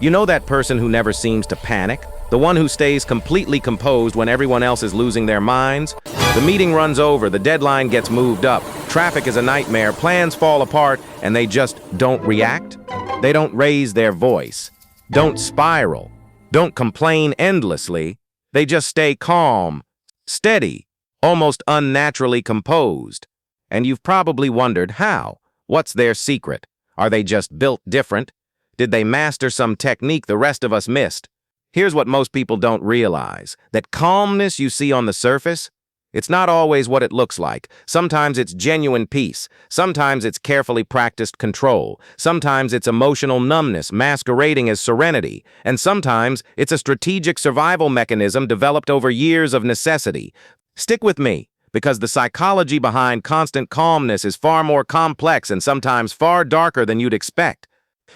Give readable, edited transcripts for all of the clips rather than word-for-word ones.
You know that person who never seems to panic? The one who stays completely composed when everyone else is losing their minds? The meeting runs over, the deadline gets moved up, traffic is a nightmare, plans fall apart, and they just don't react? They don't raise their voice, don't spiral, don't complain endlessly. They just stay calm, steady, almost unnaturally composed. And you've probably wondered how. What's their secret? Are they just built different? Did they master some technique the rest of us missed? Here's what most people don't realize. That calmness you see on the surface, it's not always what it looks like. Sometimes it's genuine peace. Sometimes it's carefully practiced control. Sometimes it's emotional numbness masquerading as serenity. And sometimes it's a strategic survival mechanism developed over years of necessity. Stick with me, because the psychology behind constant calmness is far more complex and sometimes far darker than you'd expect.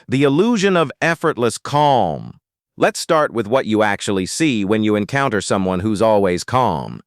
The illusion of effortless calm. Let's start with what you actually see when you encounter someone who's always calm.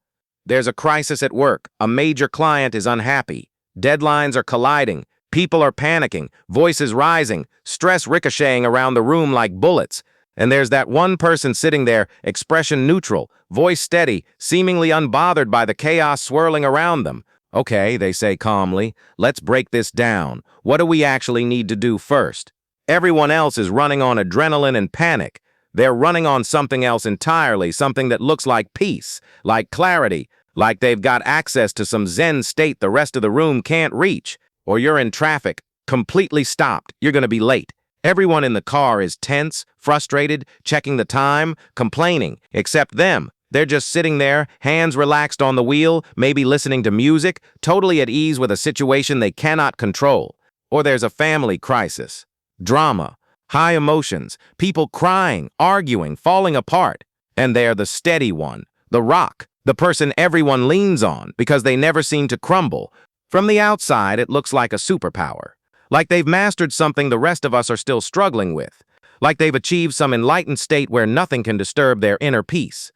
There's a crisis at work, a major client is unhappy, deadlines are colliding, people are panicking, voices rising, stress ricocheting around the room like bullets. And there's that one person sitting there, expression neutral, voice steady, seemingly unbothered by the chaos swirling around them. Okay, they say calmly, let's break this down. What do we actually need to do first? Everyone else is running on adrenaline and panic. They're running on something else entirely, something that looks like peace, like clarity, like they've got access to some Zen state the rest of the room can't reach. Or you're in traffic, completely stopped, you're gonna be late. Everyone in the car is tense, frustrated, checking the time, complaining, except them. They're just sitting there, hands relaxed on the wheel, maybe listening to music, totally at ease with a situation they cannot control. Or there's a family crisis. Drama, high emotions, people crying, arguing, falling apart. And they're the steady one, the rock, the person everyone leans on because they never seem to crumble. From the outside, it looks like a superpower. Like they've mastered something the rest of us are still struggling with. Like they've achieved some enlightened state where nothing can disturb their inner peace.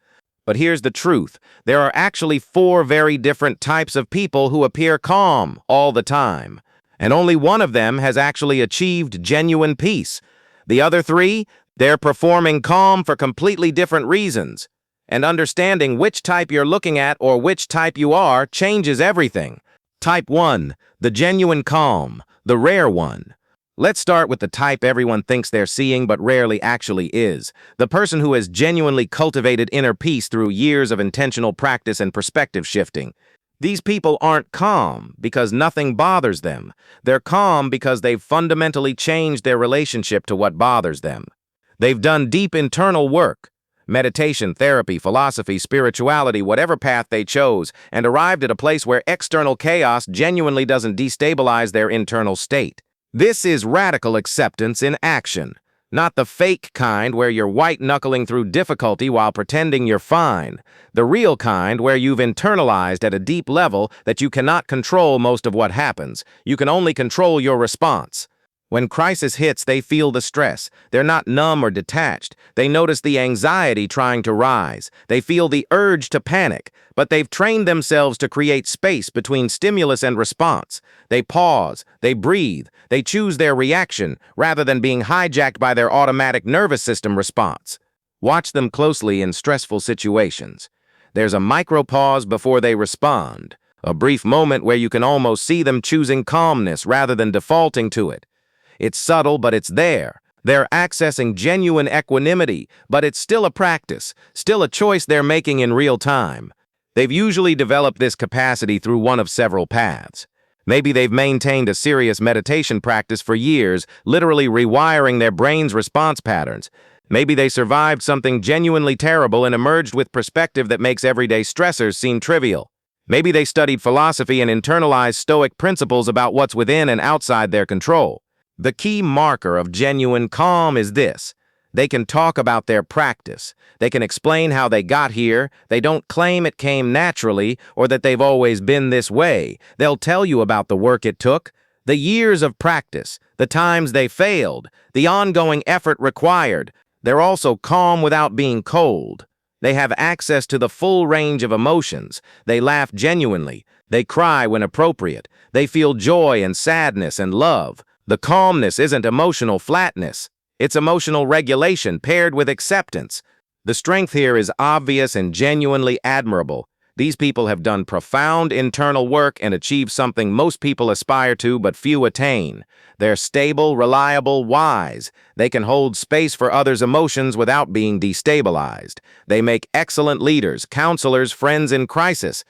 But here's the truth. There are actually 4 very different types of people who appear calm all the time. And only one of them has actually achieved genuine peace. The other 3, they're performing calm for completely different reasons. And understanding which type you're looking at or which type you are changes everything. Type 1, the genuine calm, the rare one. Let's start with the type everyone thinks they're seeing but rarely actually is. The person who has genuinely cultivated inner peace through years of intentional practice and perspective shifting. These people aren't calm because nothing bothers them. They're calm because they've fundamentally changed their relationship to what bothers them. They've done deep internal work, meditation, therapy, philosophy, spirituality, whatever path they chose, and arrived at a place where external chaos genuinely doesn't destabilize their internal state. This is radical acceptance in action. Not the fake kind where you're white-knuckling through difficulty while pretending you're fine. The real kind where you've internalized at a deep level that you cannot control most of what happens. You can only control your response. When crisis hits, they feel the stress. They're not numb or detached. They notice the anxiety trying to rise. They feel the urge to panic, but they've trained themselves to create space between stimulus and response. They pause, they breathe, they choose their reaction rather than being hijacked by their automatic nervous system response. Watch them closely in stressful situations. There's a micro pause before they respond, a brief moment where you can almost see them choosing calmness rather than defaulting to it. It's subtle, but it's there. They're accessing genuine equanimity, but it's still a practice, still a choice they're making in real time. They've usually developed this capacity through one of several paths. Maybe they've maintained a serious meditation practice for years, literally rewiring their brain's response patterns. Maybe they survived something genuinely terrible and emerged with perspective that makes everyday stressors seem trivial. Maybe they studied philosophy and internalized Stoic principles about what's within and outside their control. The key marker of genuine calm is this. They can talk about their practice. They can explain how they got here. They don't claim it came naturally or that they've always been this way. They'll tell you about the work it took, the years of practice, the times they failed, the ongoing effort required. They're also calm without being cold. They have access to the full range of emotions. They laugh genuinely. They cry when appropriate. They feel joy and sadness and love. The calmness isn't emotional flatness. It's emotional regulation paired with acceptance. The strength here is obvious and genuinely admirable. These people have done profound internal work and achieved something most people aspire to but few attain. They're stable, reliable, wise. They can hold space for others' emotions without being destabilized. They make excellent leaders, counselors, friends in crisis.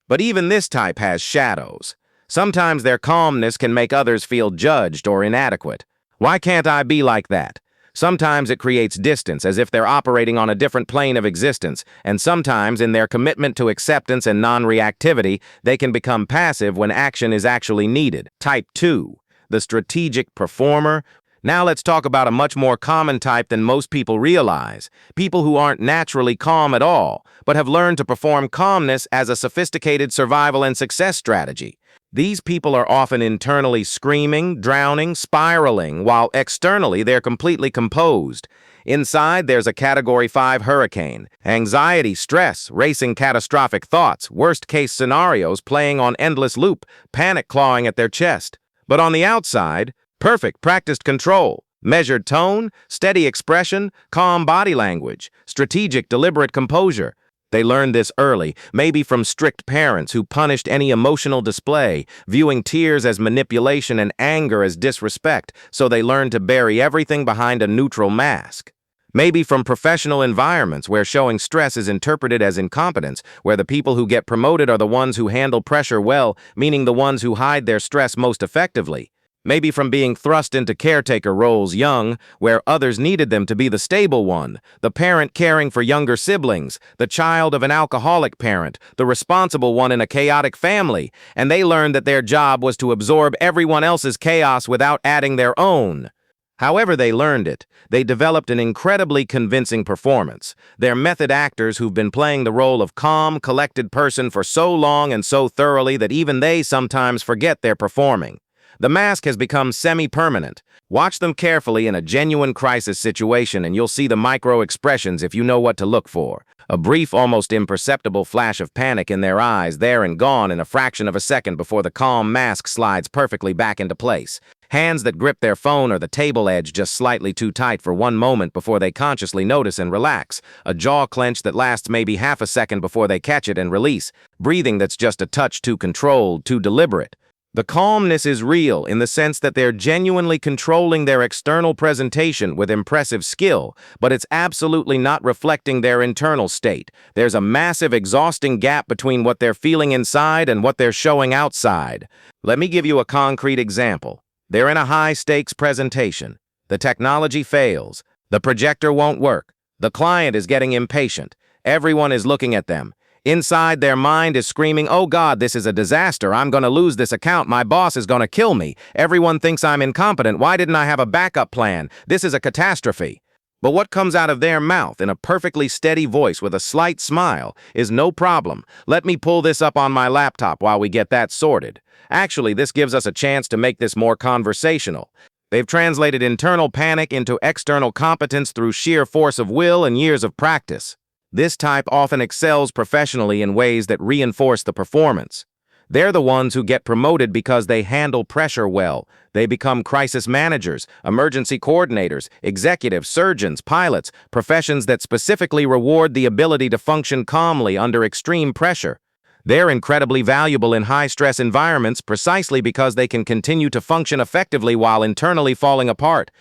But even this type has shadows. Sometimes their calmness can make others feel judged or inadequate. Why can't I be like that? Sometimes it creates distance, as if they're operating on a different plane of existence, and sometimes in their commitment to acceptance and non-reactivity, they can become passive when action is actually needed. Type 2, the strategic performer. Now let's talk about a much more common type than most people realize. People who aren't naturally calm at all, but have learned to perform calmness as a sophisticated survival and success strategy. These people are often internally screaming, drowning, spiraling, while externally they're completely composed. Inside, there's a Category 5 hurricane. Anxiety, stress, racing catastrophic thoughts, worst-case scenarios playing on endless loop, panic clawing at their chest. But on the outside, perfect practiced control, measured tone, steady expression, calm body language, strategic, deliberate composure. They learned this early, maybe from strict parents who punished any emotional display, viewing tears as manipulation and anger as disrespect, so they learned to bury everything behind a neutral mask. Maybe from professional environments where showing stress is interpreted as incompetence, where the people who get promoted are the ones who handle pressure well, meaning the ones who hide their stress most effectively. Maybe from being thrust into caretaker roles young, where others needed them to be the stable one, the parent caring for younger siblings, the child of an alcoholic parent, the responsible one in a chaotic family, and they learned that their job was to absorb everyone else's chaos without adding their own. However they learned it, they developed an incredibly convincing performance. They're method actors who've been playing the role of calm, collected person for so long and so thoroughly that even they sometimes forget they're performing. The mask has become semi-permanent. Watch them carefully in a genuine crisis situation and you'll see the micro-expressions if you know what to look for. A brief, almost imperceptible flash of panic in their eyes, there and gone in a fraction of a second before the calm mask slides perfectly back into place. Hands that grip their phone or the table edge just slightly too tight for one moment before they consciously notice and relax. A jaw clench that lasts maybe half a second before they catch it and release. Breathing that's just a touch too controlled, too deliberate. The calmness is real in the sense that they're genuinely controlling their external presentation with impressive skill, but it's absolutely not reflecting their internal state. There's a massive, exhausting gap between what they're feeling inside and what they're showing outside. Let me give you a concrete example. They're in a high-stakes presentation. The technology fails. The projector won't work. The client is getting impatient. Everyone is looking at them. Inside, their mind is screaming, "Oh God, this is a disaster. I'm going to lose this account. My boss is going to kill me. Everyone thinks I'm incompetent. Why didn't I have a backup plan? This is a catastrophe." But what comes out of their mouth in a perfectly steady voice with a slight smile is, "No problem. Let me pull this up on my laptop while we get that sorted." Actually, this gives us a chance to make this more conversational. They've translated internal panic into external competence through sheer force of will and years of practice. This type often excels professionally in ways that reinforce the performance. They're the ones who get promoted because they handle pressure well. They become crisis managers, emergency coordinators, executives, surgeons, pilots, professions that specifically reward the ability to function calmly under extreme pressure. They're incredibly valuable in high-stress environments precisely because they can continue to function effectively while internally falling apart.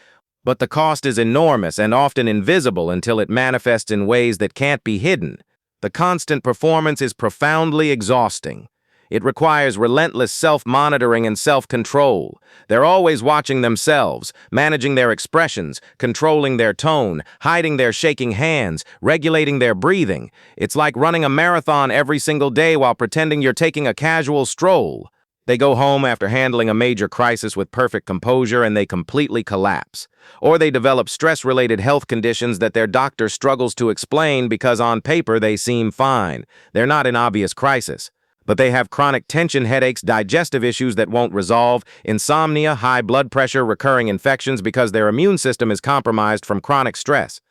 But the cost is enormous and often invisible until it manifests in ways that can't be hidden. The constant performance is profoundly exhausting. It requires relentless self-monitoring and self-control. They're always watching themselves, managing their expressions, controlling their tone, hiding their shaking hands, regulating their breathing. It's like running a marathon every single day while pretending you're taking a casual stroll. They go home after handling a major crisis with perfect composure and they completely collapse. Or they develop stress-related health conditions that their doctor struggles to explain because on paper they seem fine. They're not in obvious crisis. But they have chronic tension headaches, digestive issues that won't resolve, insomnia, high blood pressure, recurring infections because their immune system is compromised from chronic stress.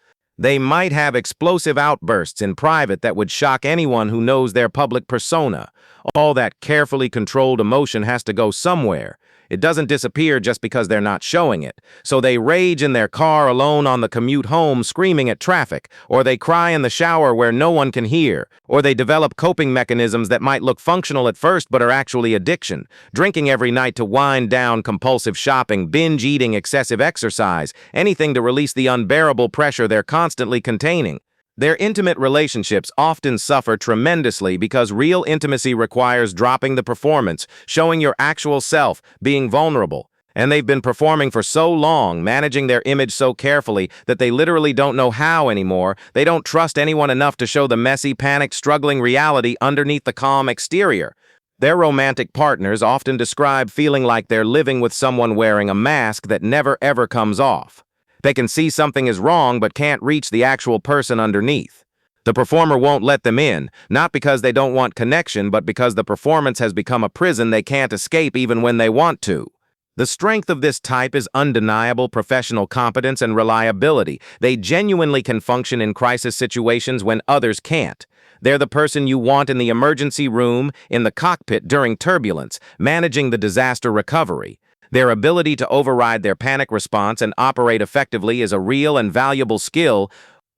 They might have explosive outbursts in private that would shock anyone who knows their public persona. All that carefully controlled emotion has to go somewhere. It doesn't disappear just because they're not showing it. So they rage in their car alone on the commute home screaming at traffic, or they cry in the shower where no one can hear, or they develop coping mechanisms that might look functional at first but are actually addiction. Drinking every night to wind down, compulsive shopping, binge eating, excessive exercise, anything to release the unbearable pressure they're constantly containing. Their intimate relationships often suffer tremendously because real intimacy requires dropping the performance, showing your actual self, being vulnerable. And they've been performing for so long, managing their image so carefully that they literally don't know how anymore. They don't trust anyone enough to show the messy, panicked, struggling reality underneath the calm exterior. Their romantic partners often describe feeling like they're living with someone wearing a mask that never ever comes off. They can see something is wrong but can't reach the actual person underneath. The performer won't let them in, not because they don't want connection, but because the performance has become a prison they can't escape even when they want to. The strength of this type is undeniable professional competence and reliability. They genuinely can function in crisis situations when others can't. They're the person you want in the emergency room, in the cockpit during turbulence, managing the disaster recovery. Their ability to override their panic response and operate effectively is a real and valuable skill,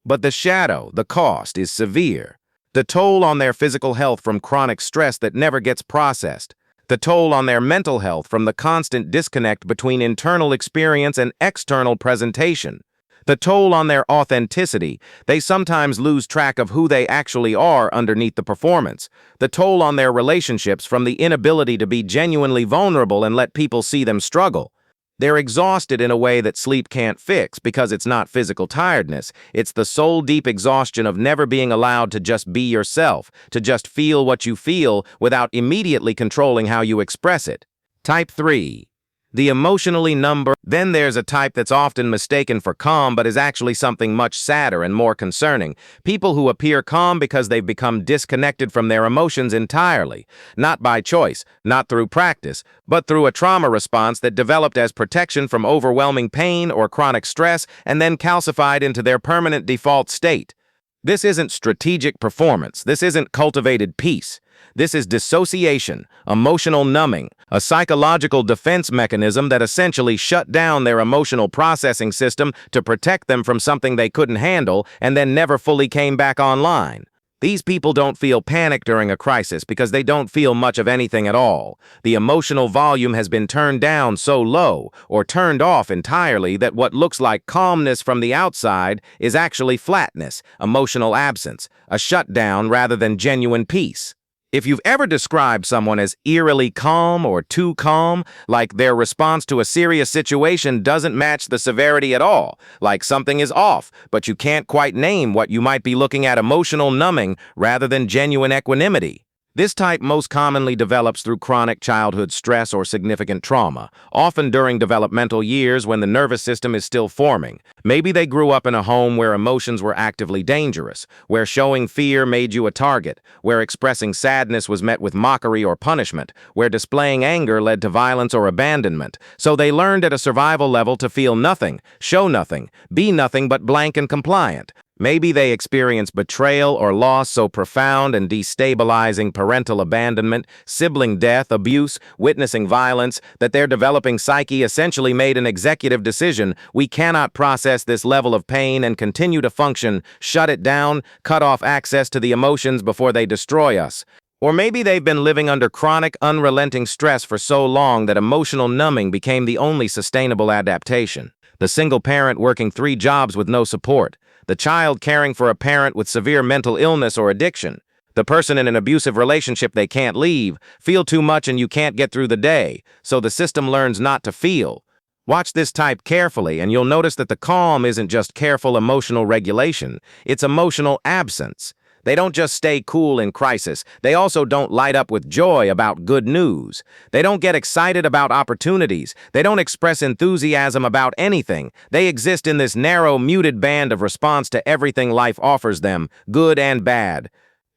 but the cost is severe. The toll on their physical health from chronic stress that never gets processed. The toll on their mental health from the constant disconnect between internal experience and external presentation. The toll on their authenticity. They sometimes lose track of who they actually are underneath the performance. The toll on their relationships from the inability to be genuinely vulnerable and let people see them struggle. They're exhausted in a way that sleep can't fix because it's not physical tiredness. It's the soul-deep exhaustion of never being allowed to just be yourself, to just feel what you feel without immediately controlling how you express it. Type 3. The emotionally numb. Then there's a type that's often mistaken for calm but is actually something much sadder and more concerning. People who appear calm because they've become disconnected from their emotions entirely. Not by choice, not through practice, but through a trauma response that developed as protection from overwhelming pain or chronic stress and then calcified into their permanent default state. This isn't strategic performance. This isn't cultivated peace. This is dissociation, emotional numbing, a psychological defense mechanism that essentially shut down their emotional processing system to protect them from something they couldn't handle and then never fully came back online. These people don't feel panic during a crisis because they don't feel much of anything at all. The emotional volume has been turned down so low or turned off entirely that what looks like calmness from the outside is actually flatness, emotional absence, a shutdown rather than genuine peace. If you've ever described someone as eerily calm or too calm, like their response to a serious situation doesn't match the severity at all, like something is off, but you can't quite name what you might be looking at, emotional numbing rather than genuine equanimity. This type most commonly develops through chronic childhood stress or significant trauma, often during developmental years when the nervous system is still forming. Maybe they grew up in a home where emotions were actively dangerous, where showing fear made you a target, where expressing sadness was met with mockery or punishment, where displaying anger led to violence or abandonment. So they learned at a survival level to feel nothing, show nothing, be nothing but blank and compliant. Maybe they experience betrayal or loss so profound and destabilizing, parental abandonment, sibling death, abuse, witnessing violence, that their developing psyche essentially made an executive decision: we cannot process this level of pain and continue to function, shut it down, cut off access to the emotions before they destroy us. Or maybe they've been living under chronic, unrelenting stress for so long that emotional numbing became the only sustainable adaptation. The single parent working 3 jobs with no support. The child caring for a parent with severe mental illness or addiction. The person in an abusive relationship they can't leave, feel too much and you can't get through the day, so the system learns not to feel. Watch this type carefully and you'll notice that the calm isn't just careful emotional regulation, it's emotional absence. They don't just stay cool in crisis, they also don't light up with joy about good news. They don't get excited about opportunities. They don't express enthusiasm about anything. They exist in this narrow, muted band of response to everything life offers them, good and bad.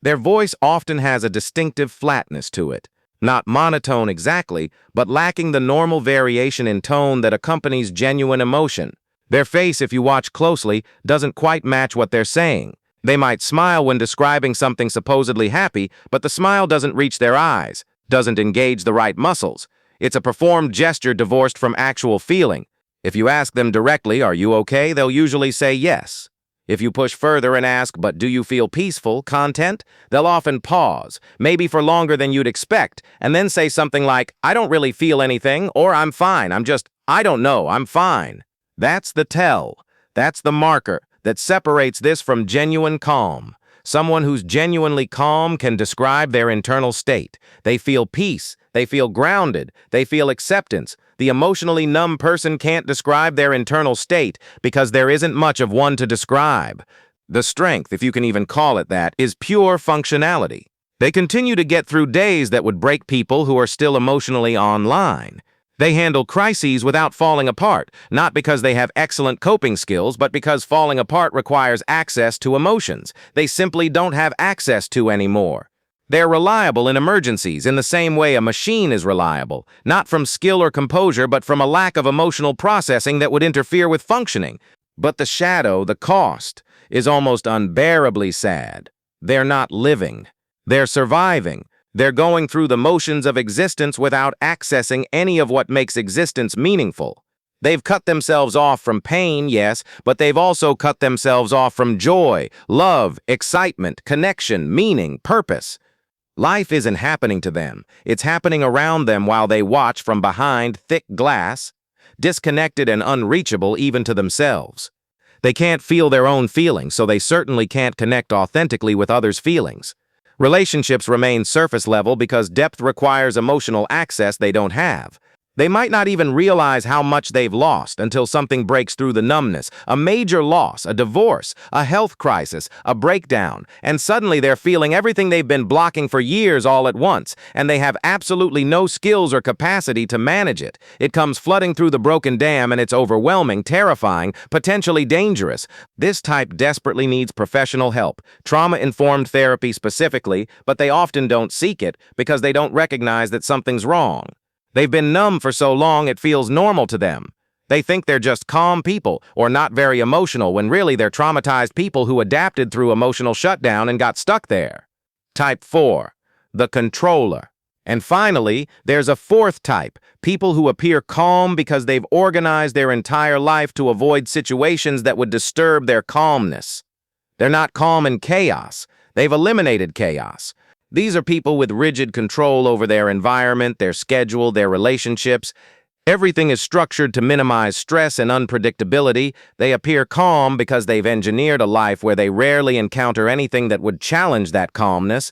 Their voice often has a distinctive flatness to it. Not monotone exactly, but lacking the normal variation in tone that accompanies genuine emotion. Their face, if you watch closely, doesn't quite match what they're saying. They might smile when describing something supposedly happy, but the smile doesn't reach their eyes, doesn't engage the right muscles. It's a performed gesture divorced from actual feeling. If you ask them directly, "Are you okay?" they'll usually say yes. If you push further and ask, "But do you feel peaceful, content?" they'll often pause, maybe for longer than you'd expect, and then say something like, "I don't really feel anything," or "I'm fine, I don't know, I'm fine." That's the tell. That's the marker that separates this from genuine calm. Someone who's genuinely calm can describe their internal state. They feel peace, they feel grounded, they feel acceptance. The emotionally numb person can't describe their internal state because there isn't much of one to describe. The strength, if you can even call it that, is pure functionality. They continue to get through days that would break people who are still emotionally online. They handle crises without falling apart, not because they have excellent coping skills, but because falling apart requires access to emotions they simply don't have access to anymore. They're reliable in emergencies in the same way a machine is reliable, not from skill or composure, but from a lack of emotional processing that would interfere with functioning. But the shadow, the cost, is almost unbearably sad. They're not living. They're surviving. They're going through the motions of existence without accessing any of what makes existence meaningful. They've cut themselves off from pain, yes, but they've also cut themselves off from joy, love, excitement, connection, meaning, purpose. Life isn't happening to them. It's happening around them while they watch from behind thick glass, disconnected and unreachable even to themselves. They can't feel their own feelings, so they certainly can't connect authentically with others' feelings. Relationships remain surface level because depth requires emotional access they don't have. They might not even realize how much they've lost until something breaks through the numbness, a major loss, a divorce, a health crisis, a breakdown, and suddenly they're feeling everything they've been blocking for years all at once, and they have absolutely no skills or capacity to manage it. It comes flooding through the broken dam, and it's overwhelming, terrifying, potentially dangerous. This type desperately needs professional help, trauma-informed therapy specifically, but they often don't seek it because they don't recognize that something's wrong. They've been numb for so long it feels normal to them. They think they're just calm people or not very emotional when really they're traumatized people who adapted through emotional shutdown and got stuck there. Type 4, the controller. And finally, there's a fourth type, people who appear calm because they've organized their entire life to avoid situations that would disturb their calmness. They're not calm in chaos. They've eliminated chaos. These are people with rigid control over their environment, their schedule, their relationships. Everything is structured to minimize stress and unpredictability. They appear calm because they've engineered a life where they rarely encounter anything that would challenge that calmness.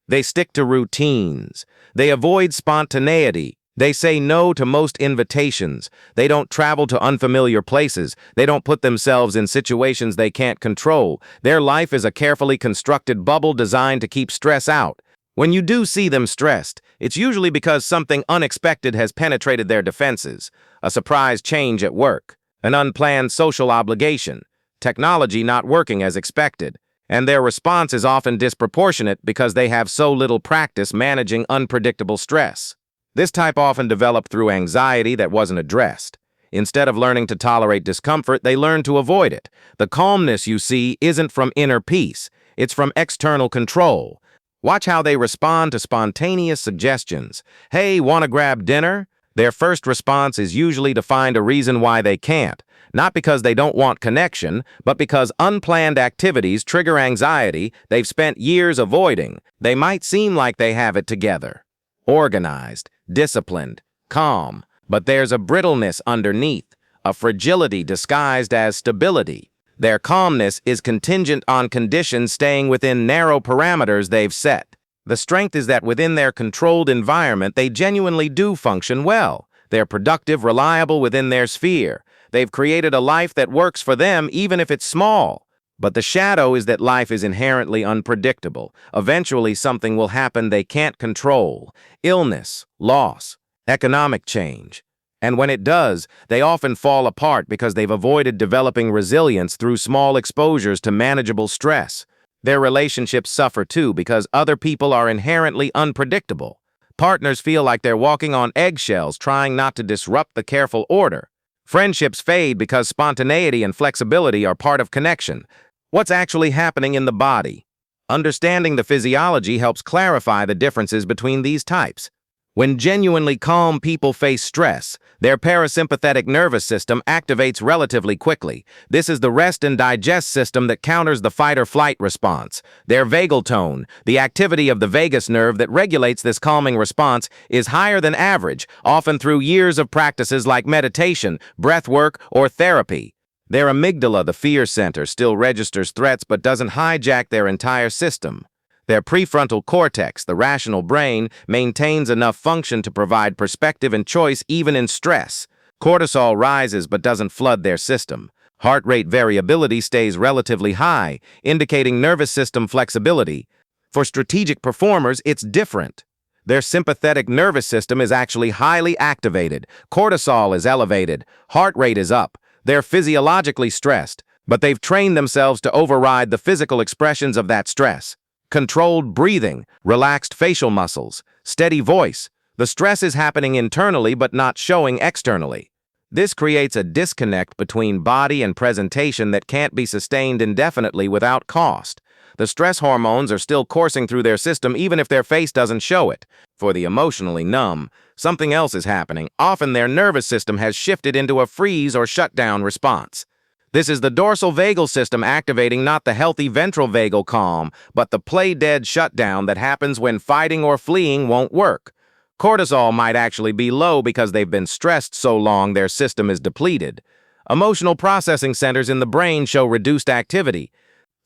They stick to routines. They avoid spontaneity. They say no to most invitations. They don't travel to unfamiliar places. They don't put themselves in situations they can't control. Their life is a carefully constructed bubble designed to keep stress out. When you do see them stressed, it's usually because something unexpected has penetrated their defenses. A surprise change at work, an unplanned social obligation, technology not working as expected, and their response is often disproportionate because they have so little practice managing unpredictable stress. This type often developed through anxiety that wasn't addressed. Instead of learning to tolerate discomfort, they learn to avoid it. The calmness you see isn't from inner peace. It's from external control. Watch how they respond to spontaneous suggestions. "Hey, wanna grab dinner?" Their first response is usually to find a reason why they can't. Not because they don't want connection, but because unplanned activities trigger anxiety they've spent years avoiding. They might seem like they have it together. Organized, disciplined, calm, but there's a brittleness underneath, a fragility disguised as stability. Their calmness is contingent on conditions staying within narrow parameters they've set. The strength is that within their controlled environment, they genuinely do function well. They're productive, reliable within their sphere. They've created a life that works for them even if it's small. But the shadow is that life is inherently unpredictable. Eventually, something will happen they can't control. Illness, loss, economic change. And when it does, they often fall apart because they've avoided developing resilience through small exposures to manageable stress. Their relationships suffer too because other people are inherently unpredictable. Partners feel like they're walking on eggshells trying not to disrupt the careful order. Friendships fade because spontaneity and flexibility are part of connection. What's actually happening in the body? Understanding the physiology helps clarify the differences between these types. When genuinely calm people face stress, their parasympathetic nervous system activates relatively quickly. This is the rest and digest system that counters the fight-or-flight response. Their vagal tone, the activity of the vagus nerve that regulates this calming response, is higher than average, often through years of practices like meditation, breath work, or therapy. Their amygdala, the fear center, still registers threats but doesn't hijack their entire system. Their prefrontal cortex, the rational brain, maintains enough function to provide perspective and choice even in stress. Cortisol rises but doesn't flood their system. Heart rate variability stays relatively high, indicating nervous system flexibility. For strategic performers, it's different. Their sympathetic nervous system is actually highly activated. Cortisol is elevated. Heart rate is up. They're physiologically stressed, but they've trained themselves to override the physical expressions of that stress. Controlled breathing, relaxed facial muscles, steady voice. The stress is happening internally but not showing externally. This creates a disconnect between body and presentation that can't be sustained indefinitely without cost. The stress hormones are still coursing through their system even if their face doesn't show it. For the emotionally numb, something else is happening. Often their nervous system has shifted into a freeze or shutdown response. This is the dorsal vagal system activating not the healthy ventral vagal calm, but the play-dead shutdown that happens when fighting or fleeing won't work. Cortisol might actually be low because they've been stressed so long their system is depleted. Emotional processing centers in the brain show reduced activity.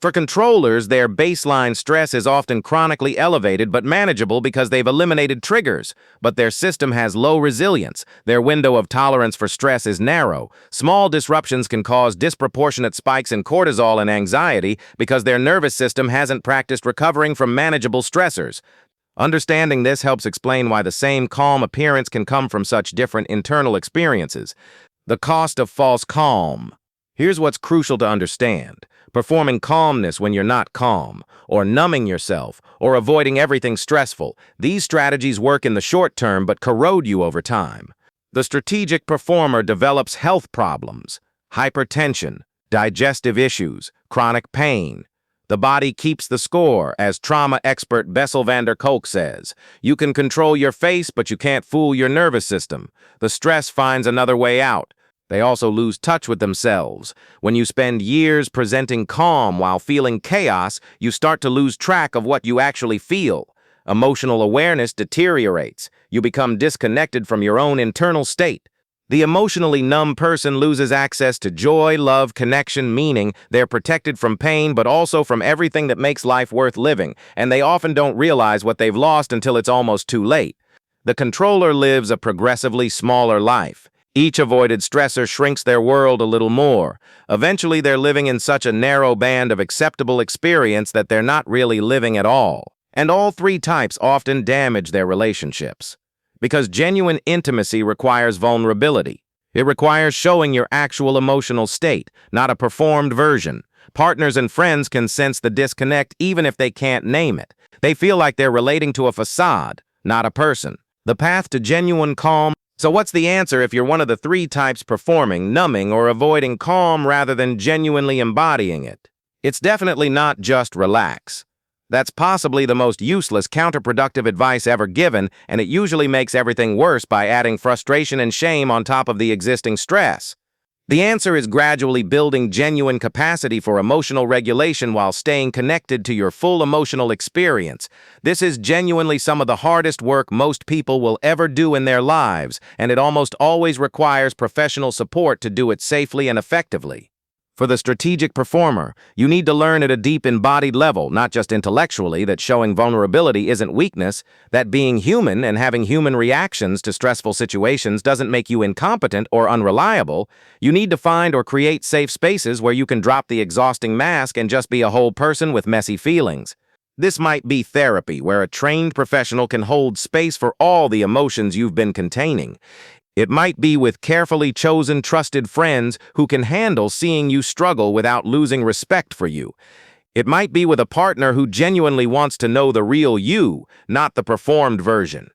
For controllers, their baseline stress is often chronically elevated but manageable because they've eliminated triggers, but their system has low resilience. Their window of tolerance for stress is narrow. Small disruptions can cause disproportionate spikes in cortisol and anxiety because their nervous system hasn't practiced recovering from manageable stressors. Understanding this helps explain why the same calm appearance can come from such different internal experiences. The cost of false calm. Here's what's crucial to understand. Performing calmness when you're not calm, or numbing yourself, or avoiding everything stressful. These strategies work in the short term but corrode you over time. The strategic performer develops health problems, hypertension, digestive issues, chronic pain. The body keeps the score, as trauma expert Bessel van der Kolk says. You can control your face, but you can't fool your nervous system. The stress finds another way out. They also lose touch with themselves. When you spend years presenting calm while feeling chaos, you start to lose track of what you actually feel. Emotional awareness deteriorates. You become disconnected from your own internal state. The emotionally numb person loses access to joy, love, connection, meaning. They're protected from pain, but also from everything that makes life worth living, and they often don't realize what they've lost until it's almost too late. The controller lives a progressively smaller life. Each avoided stressor shrinks their world a little more. Eventually, they're living in such a narrow band of acceptable experience that they're not really living at all. And all three types often damage their relationships. Because genuine intimacy requires vulnerability. It requires showing your actual emotional state, not a performed version. Partners and friends can sense the disconnect even if they can't name it. They feel like they're relating to a facade, not a person. The path to genuine calm. So what's the answer if you're one of the three types performing, numbing, or avoiding calm rather than genuinely embodying it? It's definitely not just relax. That's possibly the most useless, counterproductive advice ever given, and it usually makes everything worse by adding frustration and shame on top of the existing stress. The answer is gradually building genuine capacity for emotional regulation while staying connected to your full emotional experience. This is genuinely some of the hardest work most people will ever do in their lives, and it almost always requires professional support to do it safely and effectively. For the strategic performer, you need to learn at a deep embodied level, not just intellectually, that showing vulnerability isn't weakness, that being human and having human reactions to stressful situations doesn't make you incompetent or unreliable. You need to find or create safe spaces where you can drop the exhausting mask and just be a whole person with messy feelings. This might be therapy, where a trained professional can hold space for all the emotions you've been containing. It might be with carefully chosen trusted friends who can handle seeing you struggle without losing respect for you. It might be with a partner who genuinely wants to know the real you, not the performed version.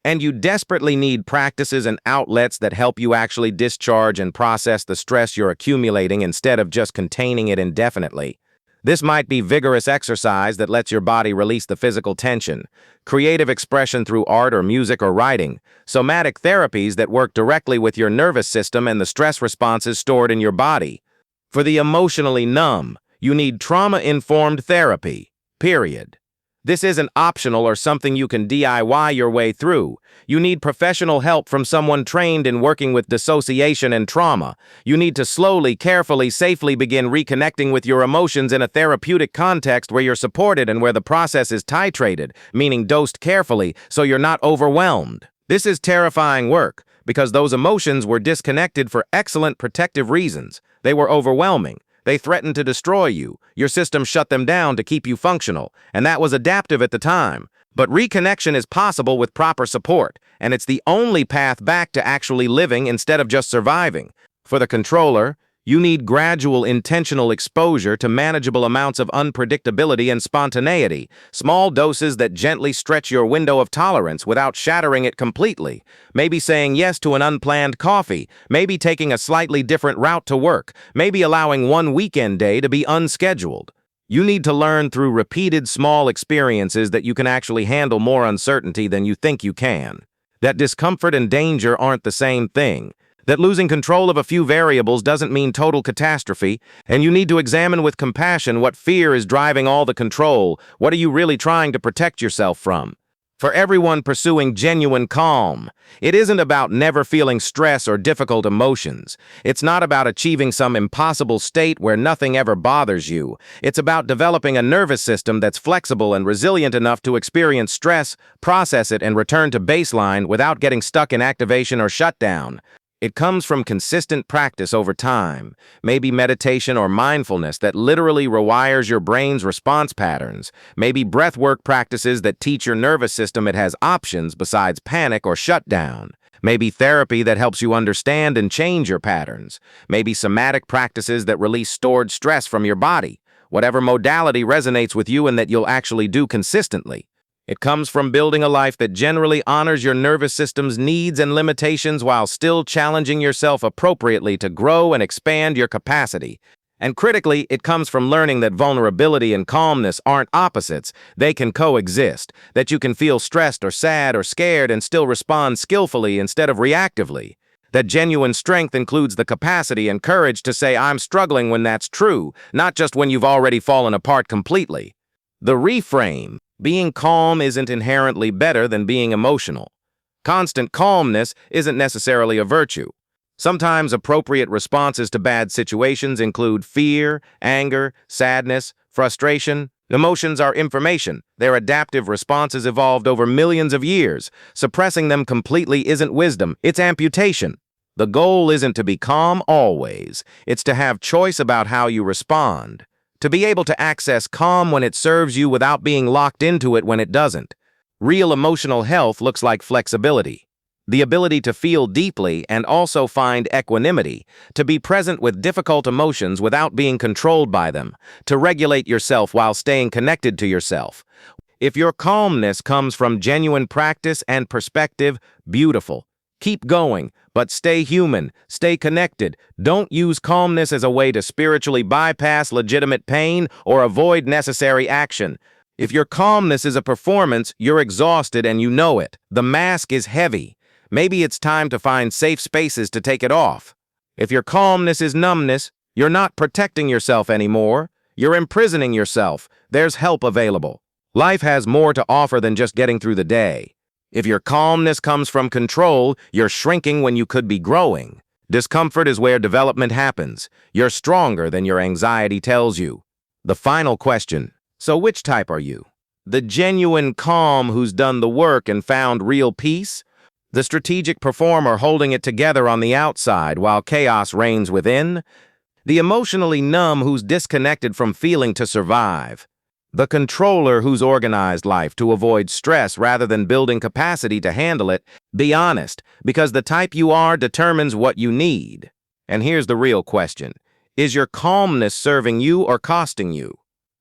And you desperately need practices and outlets that help you actually discharge and process the stress you're accumulating instead of just containing it indefinitely. This might be vigorous exercise that lets your body release the physical tension, creative expression through art or music or writing, somatic therapies that work directly with your nervous system and the stress responses stored in your body. For the emotionally numb, you need trauma-informed therapy, period. This isn't optional or something you can DIY your way through. You need professional help from someone trained in working with dissociation and trauma. You need to slowly, carefully, safely begin reconnecting with your emotions in a therapeutic context where you're supported and where the process is titrated, meaning dosed carefully so you're not overwhelmed. This is terrifying work because those emotions were disconnected for excellent protective reasons. They were overwhelming. They threatened to destroy you. Your system shut them down to keep you functional, and that was adaptive at the time. But reconnection is possible with proper support, and it's the only path back to actually living instead of just surviving. For the controller, you need gradual, intentional exposure to manageable amounts of unpredictability and spontaneity, small doses that gently stretch your window of tolerance without shattering it completely. Maybe saying yes to an unplanned coffee, maybe taking a slightly different route to work, maybe allowing one weekend day to be unscheduled. You need to learn through repeated small experiences that you can actually handle more uncertainty than you think you can. That discomfort and danger aren't the same thing. That losing control of a few variables doesn't mean total catastrophe, and you need to examine with compassion what fear is driving all the control. What are you really trying to protect yourself from? For everyone pursuing genuine calm, it isn't about never feeling stress or difficult emotions. It's not about achieving some impossible state where nothing ever bothers you. It's about developing a nervous system that's flexible and resilient enough to experience stress, process it, and return to baseline without getting stuck in activation or shutdown. It comes from consistent practice over time, maybe meditation or mindfulness that literally rewires your brain's response patterns, maybe breathwork practices that teach your nervous system it has options besides panic or shutdown, maybe therapy that helps you understand and change your patterns, maybe somatic practices that release stored stress from your body, whatever modality resonates with you and that you'll actually do consistently. It comes from building a life that generally honors your nervous system's needs and limitations while still challenging yourself appropriately to grow and expand your capacity. And critically, it comes from learning that vulnerability and calmness aren't opposites. They can coexist, that you can feel stressed or sad or scared and still respond skillfully instead of reactively. That genuine strength includes the capacity and courage to say, "I'm struggling," when that's true, not just when you've already fallen apart completely. The reframe. Being calm isn't inherently better than being emotional. Constant calmness isn't necessarily a virtue. Sometimes appropriate responses to bad situations include fear, anger, sadness, frustration. Emotions are information. Their adaptive responses evolved over millions of years. Suppressing them completely isn't wisdom, it's amputation. The goal isn't to be calm always. It's to have choice about how you respond. To be able to access calm when it serves you without being locked into it when it doesn't. Real emotional health looks like flexibility. The ability to feel deeply and also find equanimity, to be present with difficult emotions without being controlled by them, to regulate yourself while staying connected to yourself. If your calmness comes from genuine practice and perspective, beautiful. Keep going, but stay human, stay connected. Don't use calmness as a way to spiritually bypass legitimate pain or avoid necessary action. If your calmness is a performance, you're exhausted and you know it. The mask is heavy. Maybe it's time to find safe spaces to take it off. If your calmness is numbness, you're not protecting yourself anymore. You're imprisoning yourself. There's help available. Life has more to offer than just getting through the day. If your calmness comes from control, you're shrinking when you could be growing. Discomfort is where development happens. You're stronger than your anxiety tells you. The final question: so which type are you? The genuine calm who's done the work and found real peace? The strategic performer holding it together on the outside while chaos reigns within? The emotionally numb who's disconnected from feeling to survive? The controller who's organized life to avoid stress rather than building capacity to handle it? Be honest, because the type you are determines what you need. And here's the real question: is your calmness serving you or costing you?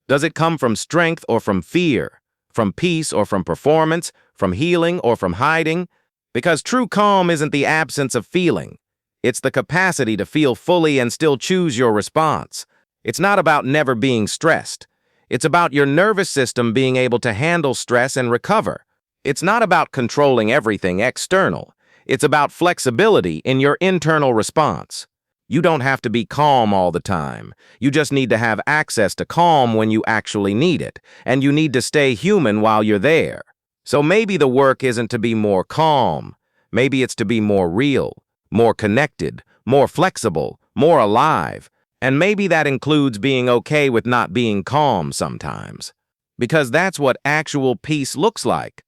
Does it come from strength or from fear? From peace or from performance? From healing or from hiding? Because true calm isn't the absence of feeling. It's the capacity to feel fully and still choose your response. It's not about never being stressed. It's about your nervous system being able to handle stress and recover. It's not about controlling everything external. It's about flexibility in your internal response. You don't have to be calm all the time. You just need to have access to calm when you actually need it, and you need to stay human while you're there. So maybe the work isn't to be more calm. Maybe it's to be more real, more connected, more flexible, more alive. And maybe that includes being okay with not being calm sometimes. Because that's what actual peace looks like.